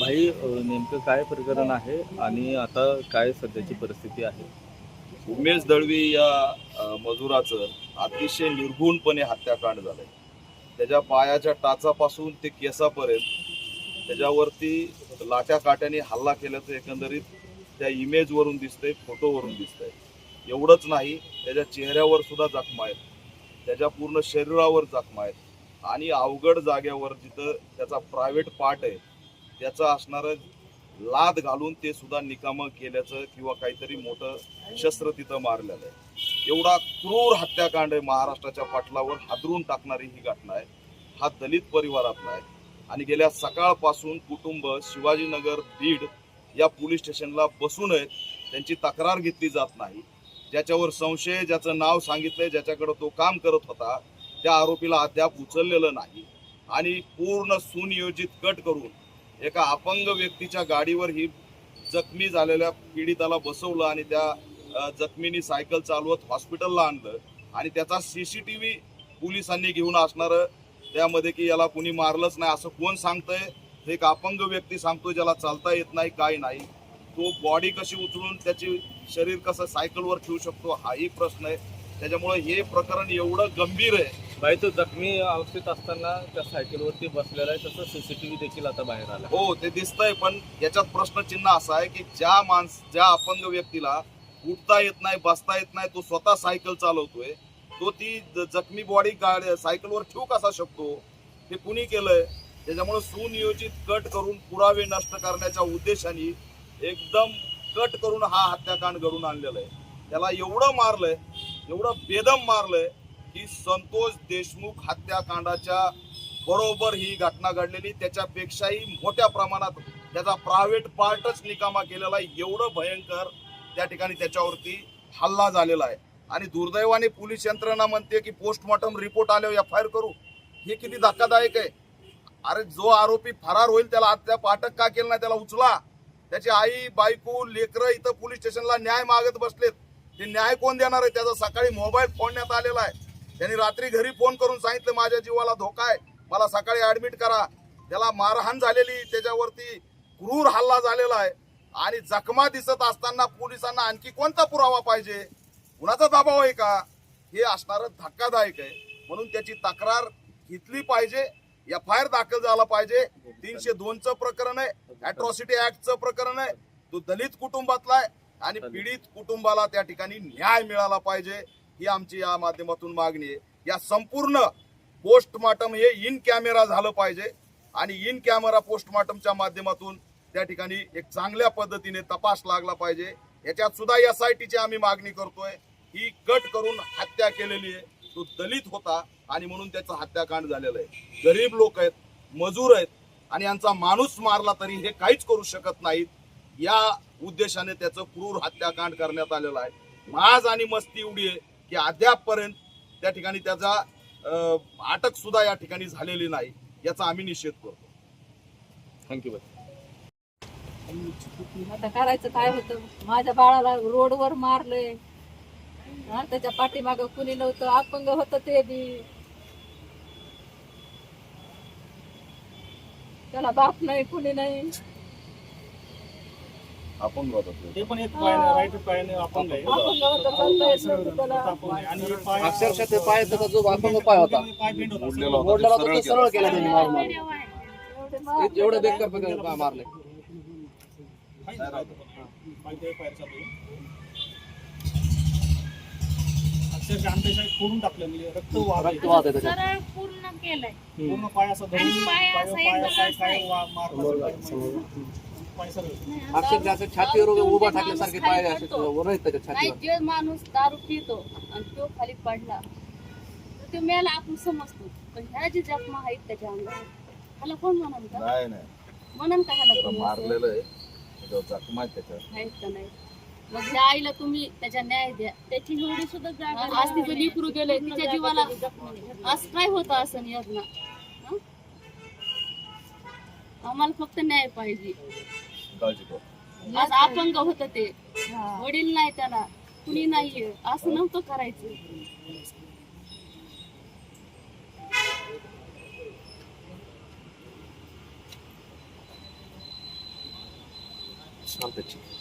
भाई नेमकं काय प्रकरण आहे आणि आता काय सध्याची परिस्थिती आहे? उमेश दळवी या मजुराचं अतिशय निर्घुणपणे हत्याकांड झालंय. त्याच्या पायाच्या टाचापासून ते केसापर्यंत त्याच्यावरती लाट्या काट्याने हल्ला केल्याचं एकंदरीत त्या इमेजवरून दिसतंय, फोटोवरून दिसतंय. एवढंच नाही, त्याच्या चेहऱ्यावर सुद्धा जखमा आहेत, त्याच्या पूर्ण शरीरावर जखमा आहेत आणि अवघड जागेवर जिथं त्याचा प्रायव्हेट पार्ट आहे त्याचं असणारं लाद घालून ते सुद्धा निकामं केल्याचं किंवा काहीतरी मोठं शस्त्र तिथं मारलेलं आहे. एवढा क्रूर हत्याकांड आहे, महाराष्ट्राच्या पाटलावर हादरून टाकणारी ही घटना आहे. हा दलित परिवारातला आहे आणि गेल्या सकाळपासून कुटुंब शिवाजीनगर बीड या पोलीस स्टेशनला बसून आहेत. त्यांची तक्रार घेतली जात नाही. ज्याच्यावर संशय, ज्याचं नाव सांगितलंय, ज्याच्याकडे तो काम करत होता, त्या आरोपीला अद्याप उचललेलं नाही आणि पूर्ण सुनियोजित कट करून एका अपंग व्यक्तीच्या गाडीवर ही जखमी झालेल्या पीडिताला बसवलं आणि त्या जखमीनी सायकल चालवत हॉस्पिटलला आणलं आणि त्याचा सीसीटीव्ही पोलिसांनी घेऊन असणार त्यामध्ये की याला कुणी मारलंच नाही असं कोण सांगतंय? एक अपंग व्यक्ती सांगतोय, ज्याला चालता येत नाही, काय नाही. तो बॉडी कशी उचलून त्याची शरीर कसं सायकलवर ठेवू शकतो हाही प्रश्न आहे. त्याच्यामुळे हे प्रकरण एवढं गंभीर आहे. भाई तो जखमी अवस्थेत असताना त्या सायकलवरती बसलेला आहे, तसं सीसीटीव्ही देखील आता बाहेर आला. हो, ते दिसतंय, पण याच्यात प्रश्नचिन्ह असा आहे की ज्या अपंग व्यक्तीला उठता येत नाही, बसता येत नाही, तो स्वतः सायकल चालवतोय, तो ती जखमी बॉडी सायकलवर ठेवू कसा शकतो? हे कुणी केलंय? त्याच्यामुळे सुनियोजित कट करून पुरावे नष्ट करण्याच्या उद्देशाने एकदम कट करून हा हत्याकांड घडून आणलेला आहे. त्याला एवढं मारलंय, एवढं बेदम मारलंय की संतोष देशमुख हत्याकांडाच्या बरोबर ही घटना घडलेली, त्याच्यापेक्षाही मोठ्या प्रमाणात त्याचा प्रायव्हेट पार्टच निकामा केलेला आहे. एवढं भयंकर त्या ठिकाणी त्याच्यावरती हल्ला झालेला आहे आणि दुर्दैवाने पोलीस यंत्रणा म्हणते की पोस्टमॉर्टम रिपोर्ट आल्यावर एफआयआर करू. हे किती धक्कादायक आहे. अरे, जो आरोपी फरार होईल त्याला अद्याप अटक का केलं नाही? त्याला उचला. त्याची आई, बायको, लेकरं इथं पोलीस स्टेशनला न्याय मागत बसलेत. ते न्याय कोण देणार आहे? त्याचा सकाळी मोबाईल फोडण्यात आलेला आहे. त्यांनी रात्री घरी फोन करून सांगितलं माझ्या जीवाला धोका आहे, मला सकाळी ऍडमिट करा. त्याला मारहाण झालेली, त्याच्यावरती क्रूर हल्ला झालेला आहे आणि जखमा दिसत असताना पोलिसांना आणखी कोणता पुरावा पाहिजे? कुणाचा दबाव आहे का? हे असणारं धक्कादायक आहे. म्हणून त्याची तक्रार घेतली पाहिजे, एफआयआर दाखल झाला पाहिजे. 302चं प्रकरण आहे, अॅट्रॉसिटी ऍक्टचं प्रकरण आहे. तो दलित कुटुंबातला आहे आणि पीडित कुटुंबाला त्या ठिकाणी न्याय मिळाला पाहिजे, ही आमची या माध्यमातून मागणी आहे. या संपूर्ण पोस्टमॉर्टम हे इन कॅमेरा झालं पाहिजे आणि इन कॅमेरा पोस्टमॉर्टमच्या माध्यमातून त्या ठिकाणी एक चांगल्या पद्धतीने तपास लागला पाहिजे. याच्यात सुद्धा SITची आम्ही मागणी करतोय. ही कट करून हत्या केलेली आहे. तो दलित होता आणि म्हणून त्याचा हत्याकांड झालेला आहे. गरीब लोक आहेत, मजूर आहेत आणि यांचा माणूस मारला तरी हे काहीच करू शकत नाहीत. या उद्देशाने त्याचं क्रूर हत्याकांड करण्यात आलेलं आहे. माज आणि मस्ती एवढी आहे की अद्यापपर्यंत त्या ठिकाणी त्याचा अटक सुद्धा या ठिकाणी झालेली नाही. याचा आम्ही निषेध करतो. थँक्यू. आता करायचं काय होतं? माझ्या बाळाला रोडवर मारलंय, त्याच्या पाठीमागं कुणी नव्हतं, अपंग होतं ते बी. त्याला बाप नाही, कुणी नाही. अपंग होता ते पण एक पायाने राईट पायाने अपंग आहे. अपंग होतं, चालता येत नव्हतं त्याला. आणि एक पाय अक्षरशः ते पाय त्याचा जो अपंग पाय होता पाय बेंड होता. मोडलेला होता, तो सरळ केला त्यांनी मारून मारून. एवढे मारले. एवढं बेकार प्रकारे मारले. पाय ते पाय चालू आहे. अक्षरशः अंत्यशः फोडून टाकलं, म्हणजे रक्त वाहत आहे. रक्त वाहत आहे त्याच्यात. सरळ पूर्ण केलंय. पूर्ण पाय असा धरून आणि पाय असा पाय एकदमच काय काय नाही. मारला पाय सरळ. अक्षरशः असं छातीवर उभा टाकल्यासारखे पाय असे वर आहेत त्याच्या नाही, छातीवर. जो माणूस दारू पितो आणि तो खाली पडला तर तो मेला आपण समजतो, पण ह्या जी जखमा आहेत त्याच्या अंगावर ह्याला कोण म्हणन का? नाही नाही, म्हणन का ह्याला कोण मारलेलं आहे, जखमा आहे त्याच्यात. आहेत का नाही? मग ह्या आईला तुम्ही त्याच्या न्याय द्या. त्याची एवढी सुद्धा जागा आज तिचं लेकरू गेलंय, तिच्या जीवाला आज काय होतं असं योजना? आम्हाला फक्त न्याय पाहिजे. काळजी करू. आज अपंग होत ते, वडील नाही त्याला, कुणी नाहीये, असं नव्हतं करायचं. चालतंय.